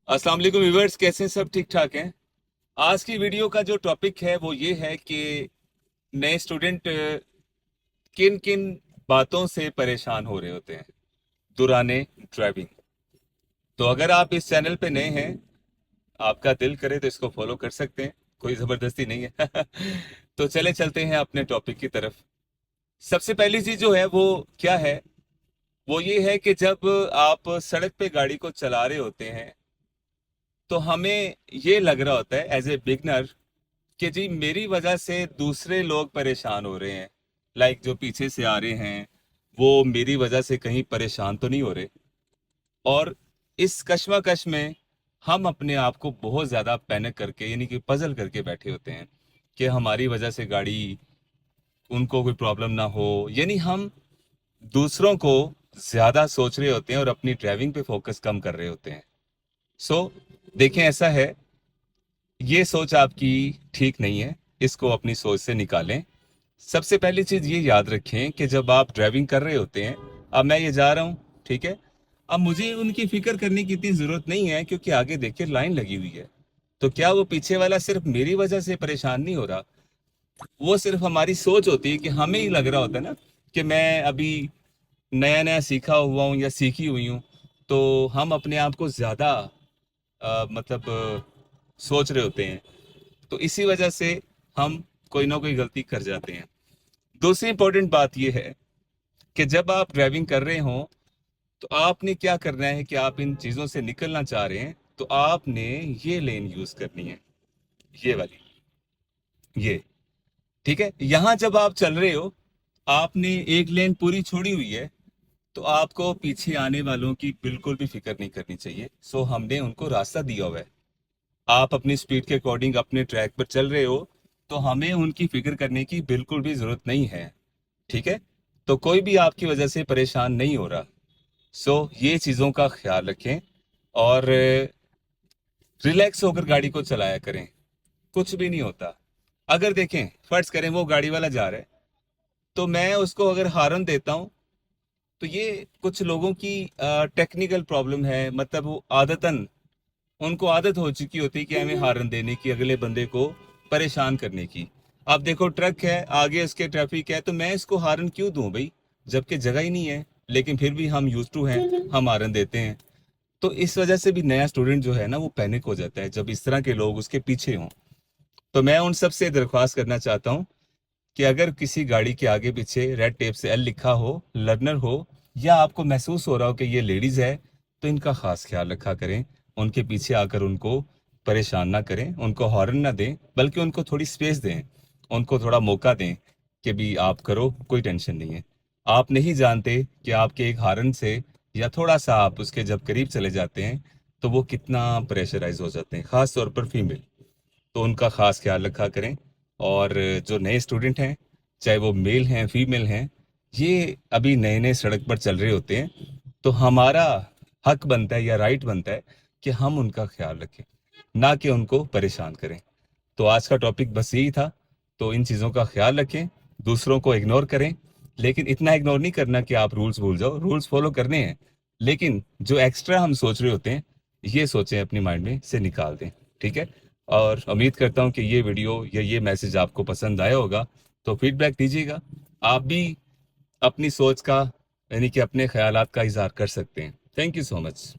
अस्सलाम वालेकुम व्यूअर्स, कैसे हैं? सब ठीक ठाक हैं। आज की वीडियो का जो टॉपिक है वो ये है कि नए स्टूडेंट किन किन बातों से परेशान हो रहे होते हैं दौराने ड्राइविंग। तो अगर आप इस चैनल पे नए हैं, आपका दिल करे तो इसको फॉलो कर सकते हैं, कोई ज़बरदस्ती नहीं है। तो चले चलते हैं अपने टॉपिक की तरफ। सबसे पहली चीज़ जो है वो क्या है, वो ये है कि जब आप सड़क पे गाड़ी को चला रहे होते हैं तो हमें ये लग रहा होता है एज ए बिगनर कि जी मेरी वजह से दूसरे लोग परेशान हो रहे हैं। लाइक जो पीछे से आ रहे हैं वो मेरी वजह से कहीं परेशान तो नहीं हो रहे। और इस कश्मकश में हम अपने आप को बहुत ज़्यादा पैनिक करके यानी कि पजल करके बैठे होते हैं कि हमारी वजह से गाड़ी उनको कोई प्रॉब्लम ना हो। यानी हम दूसरों को ज़्यादा सोच रहे होते हैं और अपनी ड्राइविंग पे फोकस कम कर रहे होते हैं। सो देखें, ऐसा है, ये सोच आपकी ठीक नहीं है, इसको अपनी सोच से निकालें। सबसे पहली चीज ये याद रखें कि जब आप ड्राइविंग कर रहे होते हैं, अब मैं ये जा रहा हूँ, ठीक है, अब मुझे उनकी फिक्र करने की इतनी जरूरत नहीं है क्योंकि आगे देखिए लाइन लगी हुई है। तो क्या वो पीछे वाला सिर्फ मेरी वजह से परेशान नहीं हो रहा? वो सिर्फ हमारी सोच होती है कि हमें ही लग रहा होता है ना कि मैं अभी नया नया सीखा हुआ हूँ या सीखी हुई हूँ। तो हम अपने आप को ज्यादा मतलब सोच रहे होते हैं। तो इसी वजह से हम कोई ना कोई गलती कर जाते हैं। दूसरी इंपॉर्टेंट बात यह है कि जब आप ड्राइविंग कर रहे हो तो आपने क्या करना है कि आप इन चीज़ों से निकलना चाह रहे हैं तो आपने ये लेन यूज़ करनी है, ये वाली, ये, ठीक है। यहाँ जब आप चल रहे हो, आपने एक लेन पूरी छोड़ी हुई है, तो आपको पीछे आने वालों की बिल्कुल भी फिक्र नहीं करनी चाहिए। सो हमने उनको रास्ता दिया हुआ है। आप अपनी स्पीड के अकॉर्डिंग अपने ट्रैक पर चल रहे हो, तो हमें उनकी फिक्र करने की बिल्कुल भी जरूरत नहीं है, ठीक है। तो कोई भी आपकी वजह से परेशान नहीं हो रहा। सो ये चीज़ों का ख्याल रखें और रिलैक्स होकर गाड़ी को चलाया करें। कुछ भी नहीं होता। अगर देखें, फर्ज करें वो गाड़ी वाला जा रहा है, तो मैं उसको अगर हॉर्न देता हूँ, तो ये कुछ लोगों की टेक्निकल प्रॉब्लम है। मतलब वो आदतन, उनको आदत हो चुकी होती है कि हमें हॉर्न देने की, अगले बंदे को परेशान करने की। अब देखो ट्रक है, आगे उसके ट्रैफिक है, तो मैं इसको हॉर्न क्यों दूं भाई, जबकि जगह ही नहीं है। लेकिन फिर भी हम यूज टू हैं, हम हॉर्न देते हैं। तो इस वजह से भी नया स्टूडेंट जो है ना वो पैनिक हो जाता है जब इस तरह के लोग उसके पीछे हों। तो मैं उन सब से दरख्वास्त करना चाहता हूँ कि अगर किसी गाड़ी के आगे पीछे रेड टेप से एल लिखा हो, लर्नर हो, या आपको महसूस हो रहा हो कि ये लेडीज है, तो इनका खास ख्याल रखा करें। उनके पीछे आकर उनको परेशान ना करें, उनको हॉर्न ना दें, बल्कि उनको थोड़ी स्पेस दें, उनको थोड़ा मौका दें कि भी आप करो, कोई टेंशन नहीं है। आप नहीं जानते कि आपके एक हॉर्न से या थोड़ा सा आप उसके जब करीब चले जाते हैं तो वो कितना प्रेशराइज हो जाते हैं, खास तौर पर फीमेल। तो उनका खास ख्याल रखा करें। और जो नए स्टूडेंट हैं, चाहे वो मेल हैं फीमेल हैं, ये अभी नए नए सड़क पर चल रहे होते हैं, तो हमारा हक बनता है या राइट बनता है कि हम उनका ख्याल रखें, ना कि उनको परेशान करें। तो आज का टॉपिक बस यही था। तो इन चीज़ों का ख्याल रखें, दूसरों को इग्नोर करें, लेकिन इतना इग्नोर नहीं करना कि आप रूल्स भूल जाओ। रूल्स फॉलो करने हैं, लेकिन जो एक्स्ट्रा हम सोच रहे होते हैं, ये सोचें अपने माइंड में से निकाल दें, ठीक है। और उम्मीद करता हूँ कि ये वीडियो या ये मैसेज आपको पसंद आया होगा। तो फीडबैक दीजिएगा। आप भी अपनी सोच का यानी कि अपने ख्यालात का इजहार कर सकते हैं। Thank you so much.